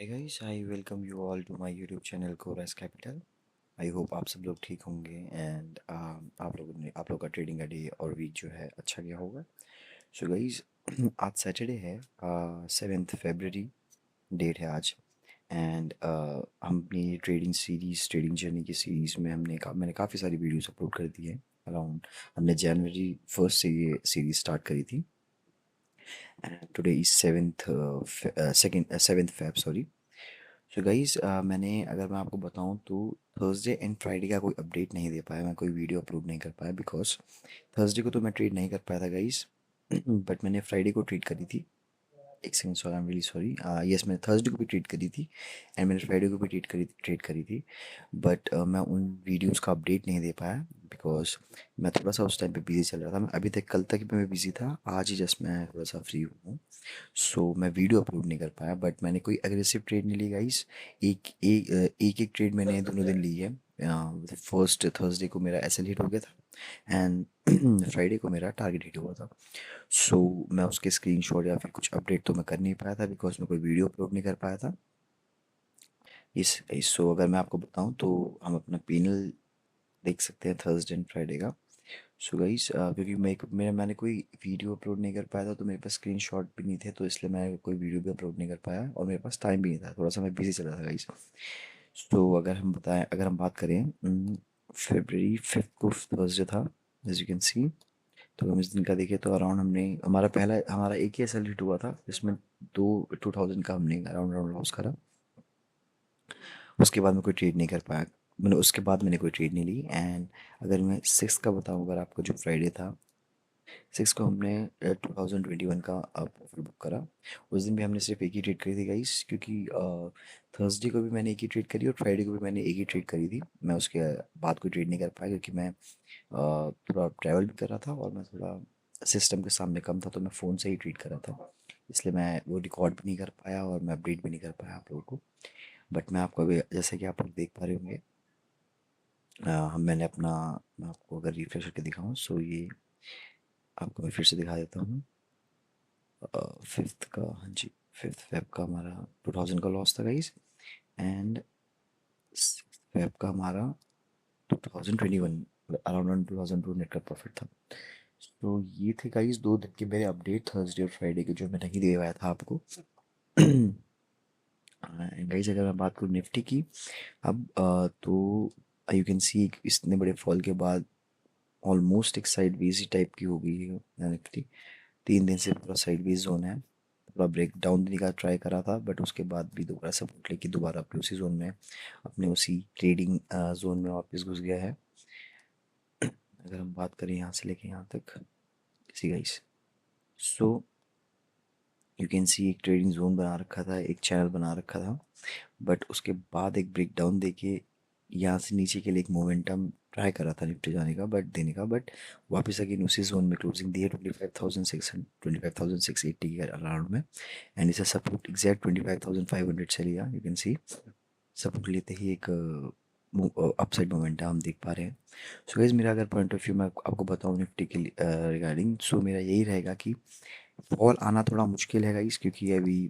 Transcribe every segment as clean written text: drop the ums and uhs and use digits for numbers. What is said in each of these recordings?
Hey guys, I welcome you all to my YouTube channel Coras Capital. I hope आप सब लोग ठीक होंगे एंड आप लोग का ट्रेडिंग का डे और वीक जो है अच्छा गया होगा। सो गाइस आज सैटरडे है, 7 फरवरी डेट है आज। एंड हम अपनी ट्रेडिंग जर्नी की सीरीज़ में मैंने काफ़ी सारी वीडियोस अपलोड कर दी है। अराउंड हमने जनवरी 1 से ये सीरीज़ स्टार्ट करी थी and today is 7th Feb sorry. So guys अगर मैं आपको बताऊं तो थर्सडे एंड फ्राइडे का कोई अपडेट नहीं दे पाया, मैं कोई वीडियो अपलोड नहीं कर पाया बिकॉज थर्सडे को तो मैं ट्रेड नहीं कर पाया था गाइस। बट मैंने फ्राइडे को ट्रेड करी थी। एक second, sorry, I am really sorry. Yes, मैंने थर्सडे को भी ट्रेड करी थी एंड मैंने फ्राइडे को भी ट्रेड करी थी। बट मैं उन वीडियोस का अपडेट नहीं दे पाया बिकॉज मैं थोड़ा सा उस टाइम पे बिजी चल रहा था। मैं अभी तक कल तक भी मैं बिजी था, आज ही जस्ट मैं थोड़ा सा फ्री हूँ। सो मैं वीडियो अपलोड नहीं कर पाया बट मैंने कोई एग्रेसिव ट्रेड नहीं ली गाइस। एक ट्रेड मैंने दोनों दिन ली है। फर्स्ट थर्सडे को मेरा एसएल हिट हो गया था एंड फ्राइडे को मेरा टारगेट हिट हुआ था। सो मैं उसके स्क्रीनशॉट या फिर कुछ अपडेट तो मैं कर नहीं पाया था बिकॉज मैं कोई वीडियो अपलोड नहीं कर पाया था। इस सो अगर मैं आपको बताऊं तो हम अपना पैनल देख सकते हैं थर्सडे एंड फ्राइडे का। सो गाइस क्योंकि मैंने कोई वीडियो अपलोड नहीं कर पाया था तो मेरे पास स्क्रीनशॉट भी नहीं थे, तो इसलिए मैं कोई वीडियो भी अपलोड नहीं कर पाया और मेरे पास टाइम भी नहीं था, थोड़ा सा मैं बिजी चल रहा था गाइस। तो अगर हम बात करें, February 5 को थर्सडे था एज यू कैन सी। तो हम इस दिन का देखें तो अराउंड हमारा एक ही एसएल हिट हुआ था जिसमें 2000 का हमने अराउंड राउंड लॉस करा। उसके बाद मैं कोई ट्रेड नहीं कर पाया। उसके बाद मैंने कोई ट्रेड नहीं ली एंड अगर मैं 6 का बताऊं, अगर आपको, जो फ्राइडे था 6 को हमने 2021 का प्रॉफिट बुक करा। उस दिन भी हमने सिर्फ एक ही ट्रेड करी थी गाइस, क्योंकि थर्सडे को भी मैंने एक ही ट्रेड करी और फ्राइडे को भी मैंने एक ही ट्रेड करी थी। मैं उसके बाद कोई ट्रेड नहीं कर पाया क्योंकि मैं थोड़ा ट्रैवल भी कर रहा था और मैं थोड़ा सिस्टम के सामने कम था, तो मैं फ़ोन से ही ट्रेड कर रहा था। इसलिए मैं वो रिकॉर्ड भी नहीं कर पाया और मैं अपडेट भी नहीं कर पाया आप लोगों को। बट मैं आपको अभी, जैसे कि आप लोग देख पा रहे होंगे, मैं आपको अगर रिफ्रेश करके दिखाऊं, सो ये आपको मैं फिर से दिखा देता हूँ। फिफ्थ का, हाँ जी, 5 फेब का हमारा 2000 का लॉस था गाइस एंड 6 फेब का हमारा 2021 अराउंड 2002 नेट का प्रॉफिट था। तो ये थे गाइस 2 दिन के मेरे अपडेट थर्सडे और फ्राइडे के, जो मैं नहीं दे पाया था आपको। गाइस अगर मैं बात करूँ निफ्टी की, अब तो यू कैन सी इतने बड़े फॉल के बाद ऑलमोस्ट एक साइडवेज ही टाइप की हो गई है निफ्टी। 3 दिन से पूरा साइडवेज जोन है। थोड़ा ब्रेक डाउन देने का ट्राई करा था बट उसके बाद भी दोबारा सपोर्ट लेके दोबारा अपने उसी जोन में, अपने उसी ट्रेडिंग जोन में वापस घुस गया है। अगर हम बात करें यहाँ से लेके यहाँ तक, see guys, so you can see एक ट्रेडिंग जोन बना रखा था, एक चैनल बना रखा था। बट उसके बाद एक ब्रेक डाउन देके यहाँ से नीचे के लिए एक मोमेंटम ट्राई करा था निफ्टी जाने का, बट देने का, बट वापस अगेन उसी जोन में क्लोजिंग दी है 25,680 के अराउंड में। एंड इसे सपोर्ट एग्जैक्ट 25,500 से लिया, यू कैन सी सपोर्ट लेते ही एक अपसाइड मोमेंटम हम देख पा रहे हैं। सो गाइस मेरा अगर पॉइंट ऑफ व्यू मैं आपको बताऊँ निफ्टी के रिगार्डिंग, सो मेरा यही रहेगा कि फॉल आना थोड़ा मुश्किल है गाइस, क्योंकि अभी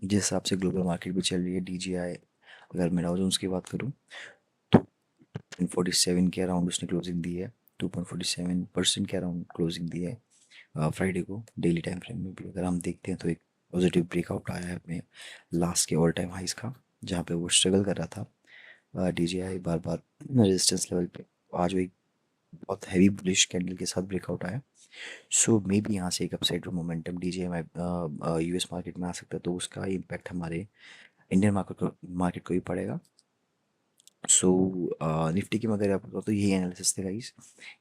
जिस हिसाब से ग्लोबल मार्केट भी चल रही है, डीजीआई, अगर मैं डाउ जोन्स की बात करूँ तो 2.47 के अराउंड उसने क्लोजिंग दी है। 2.47% के अराउंड क्लोजिंग दी है फ्राइडे को। डेली टाइम फ्रेम में भी अगर हम देखते हैं तो एक पॉजिटिव ब्रेकआउट आया है अपने लास्ट के ऑल टाइम हाइस का, जहाँ पे वो स्ट्रगल कर रहा था डीजीआई बार बार रेजिस्टेंस लेवल पे। आज वो एक बहुत हैवी बुलिश कैंडल के साथ ब्रेकआउट आया। सो मे बी यहाँ से एक upside momentum DJI US market में आ सकता है, तो उसका इम्पैक्ट हमारे इंडियन मार्केट को भी पड़ेगा। सो निफ्टी की मैं अगर आप बताओ तो यही एनालिसिस थे गाइस,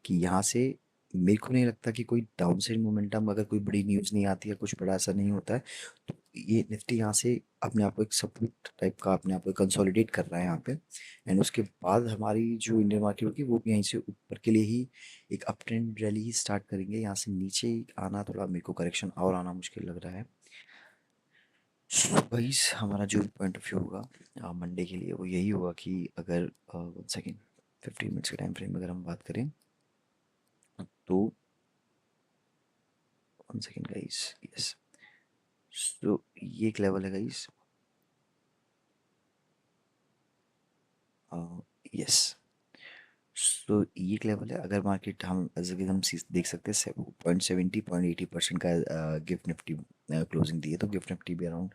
कि यहाँ से मेरे को नहीं लगता कि कोई डाउन साइड मोमेंटम, अगर कोई बड़ी न्यूज़ नहीं आती है, कुछ बड़ा ऐसा नहीं होता है, तो ये निफ्टी यहाँ से अपने आप को एक सपोर्ट टाइप का अपने आप को कंसोलिडेट कर रहा है यहाँ पे। एंड उसके बाद हमारी जो इंडियन मार्केट होगी वो भी यहीं से ऊपर के लिए ही एक अप ट्रेंड रैली ही स्टार्ट करेंगे। यहाँ से नीचे आना थोड़ा मेरे को करेक्शन और आना मुश्किल लग रहा है। गाइस हमारा जो पॉइंट ऑफ व्यू होगा मंडे के लिए वो यही होगा कि अगर 1 सेकेंड, 15 मिनट्स के टाइम फ्रेम में अगर हम बात करें तो 1 सेकेंड गाइस, यस, तो ये एक लेवल है गाइस यस। सो ये एक लेवल है। अगर मार्केट हम जैसे कि हम देख सकते हैं 0.70-0.80% का गिफ्ट निफ्टी क्लोजिंग दी है, तो गिफ्ट निफ्टी भी अराउंड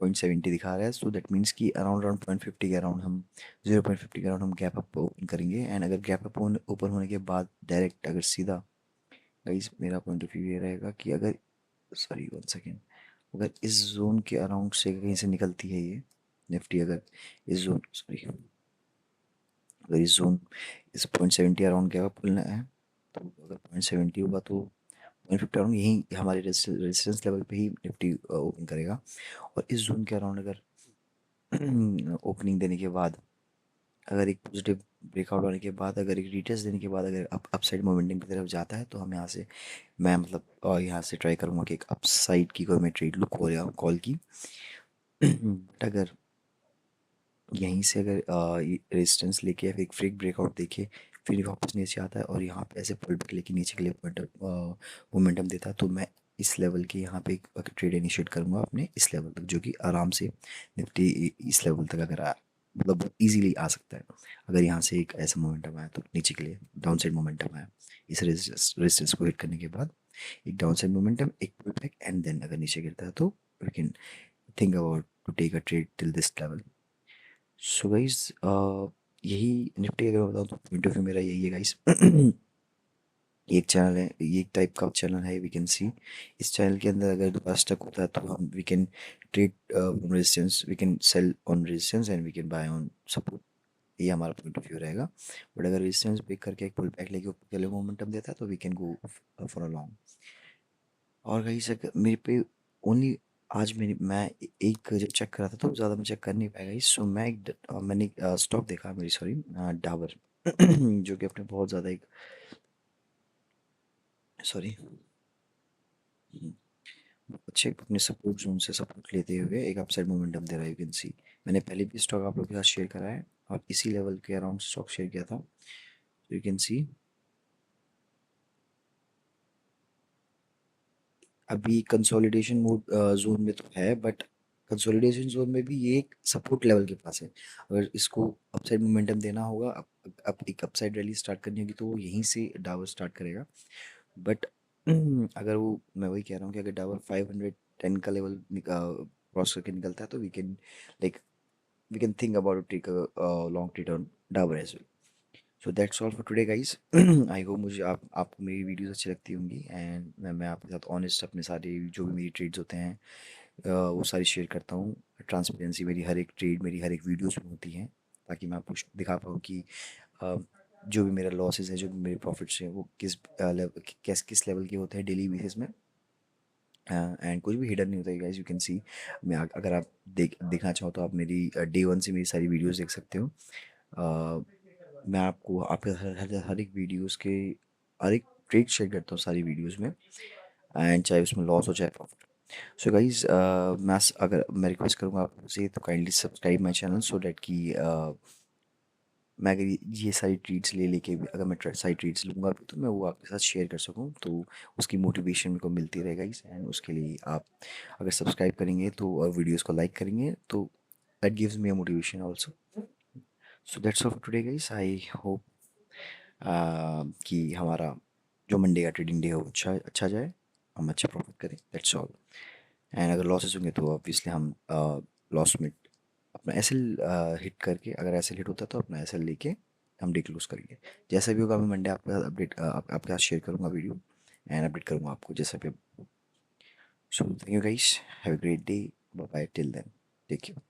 0.70 दिखा रहा है। सो दैट मीन्स कि अराउंड अराउंड 0.50 के अराउंड हम 0.50 के अराउंड हम गैप अप ओपन करेंगे। एंड अगर गैप अप ओपन होने के बाद डायरेक्ट अगर सीधा, गाइस मेरा पॉइंट ऑफ व्यू ये रहेगा कि अगर, सॉरी वन सेकेंड, अगर इस जोन के अराउंड से कहीं से निकलती है ये निफ्टी, अगर इस जोन, सॉरी, अगर इस जोन इस 0.70 अराउंड गैप अप खुलना है, तो अगर 0.70 होगा तो 0.50 अराउंड यही हमारे रेजिस्टेंस लेवल पे ही निफ्टी ओपन करेगा। और इस जोन के अराउंड अगर ओपनिंग देने के बाद, अगर एक पॉजिटिव ब्रेकआउट होने के बाद, अगर एक रिटेस्ट देने के बाद अगर अपसाइड मोमेंटम की तरफ जाता है, तो हम यहाँ से, मैं मतलब यहाँ से ट्राई करूँगा कि एक अपसाइड की कोई मैं ट्रेड लूँ कॉल या कॉल की। बट अगर यहीं से अगर रेजिस्टेंस लेके या फिर एक फ्रिक ब्रेकआउट देखे, फिर वापस नीचे आता है और यहाँ पे ऐसे पुल बैक लेके नीचे के लिए मोमेंटम देता है, तो मैं इस लेवल के यहाँ पे एक ट्रेड इनिशिएट करूँगा अपने इस लेवल तक, जो कि आराम से निफ्टी इस लेवल तक अगर मतलब इजीली आ सकता है। अगर यहाँ से एक ऐसा मोमेंटम आया तो नीचे के लिए डाउन साइड मोमेंटम आया, इस रेजिस्टेंस को हिट करने के बाद एक डाउन साइड मोमेंटम, एक पुल बैक, एंड देन अगर नीचे गिरता है तो we can think about to take a trade till this level. So guys यही निफ्टी अगर मैं बताऊँ तो पॉइंट ऑफ व्यू मेरा यही है गाइस। ये एक चैनल है, ये एक टाइप का चैनल है, वी कैन सी इस चैनल के अंदर अगर दोबारा स्टक होता है तो हम we can trade on resistance, we can sell on resistance and we can buy on support. ये हमारा पॉइंट ऑफ व्यू रहेगा। बट अगर रेजिस्टेंस ब्रेक करके एक पुल बैक लेके ऊपर के लिए मोमेंटम देता है तो we can go for a long. और गाइस अगर मेरे पे ओनली आज मैं एक जब चेक कर रहा था तो ज़्यादा मैं चेक कर नहीं पाया गाइस। सो मैं मैंने स्टॉक देखा, मेरी सॉरी, डाबर जो कि अपने बहुत ज़्यादा एक, सॉरी, अच्छे अपने सपोर्ट जोन से सपोर्ट लेते हुए एक अपसाइड मोमेंटम दे रहा है, यू कैन सी। मैंने पहले भी स्टॉक आप लोगों के साथ शेयर करा है और इसी लेवल के अराउंड स्टॉक शेयर किया था, यू कैन सी। अभी कंसोलिडेशन मोड जोन में तो है, बट कंसोलिडेशन जोन में भी ये एक सपोर्ट लेवल के पास है। अगर इसको अपसाइड मोमेंटम देना होगा, अब एक अपसाइड रैली स्टार्ट करनी होगी, तो वो यहीं से डावर स्टार्ट करेगा। बट अगर वो, मैं वही कह रहा हूँ कि अगर डावर 510 का लेवल क्रॉस करके निकलता है तो like we can think about take a long trade on Dabur as well. So that's all for today guys. I hope मुझे आपको मेरी वीडियोस अच्छी लगती होंगी, एंड मैं आपके साथ ऑनेस्ट अपने सारे जो भी मेरी ट्रेड्स होते हैं वो सारी शेयर करता हूँ। ट्रांसपेरेंसी मेरी हर एक ट्रेड, मेरी हर एक वीडियोस में होती है, ताकि मैं आपको दिखा पाऊँ कि अ, जो भी मेरा लॉसेस है, जो भी मेरे प्रॉफिट्स हैं, वो किस लेवल के होते हैं डेली बेसिस में। एंड कुछ भी हिडन नहीं होता है गाइस, यू कैन सी। मैं अगर आप देखना चाहो तो आप मेरी डे वन से मेरी सारी वीडियोस देख सकते हो। मैं आपको आपके हर एक वीडियोस के हर एक ट्रेड शेयर करता हूँ सारी वीडियोस में, एंड चाहे उसमें लॉस हो चाहे प्रॉफिट। सो गाइज अगर मैं रिक्वेस्ट करूँगा आपसे तो kindly subscribe my channel, so that कि मैं अगर ये सारी ट्रीट्स लेके भी, अगर मैं सारी ट्रीट्स लूँगा भी तो मैं वो आपके साथ शेयर कर सकूँ, तो उसकी मोटिवेशन मेरे को मिलती रहेगा इस, एंड उसके लिए आप अगर सब्सक्राइब करेंगे तो और वीडियोस को लाइक करेंगे तो that gives me a motivation also. So that's all for today guys. I hope कि हमारा जो मंडे का ट्रेडिंग डे हो अच्छा अच्छा जाए, हम अच्छा प्रॉफिट करें, दैट्स ऑल। एंड अगर लॉसेस होंगे तो ऑब्वियसली हम लॉस में अपना एसएल हिट करके, अगर एसएल हिट होता है तो अपना एसएल लेके हम डे क्लोज करेंगे। जैसा भी होगा मैं मंडे आपके साथ अपडेट आपके साथ शेयर करूँगा वीडियो, एंड अपडेट करूँगा आपको जैसा भी। So thank you guys, have a great day, bye bye, till then, take care.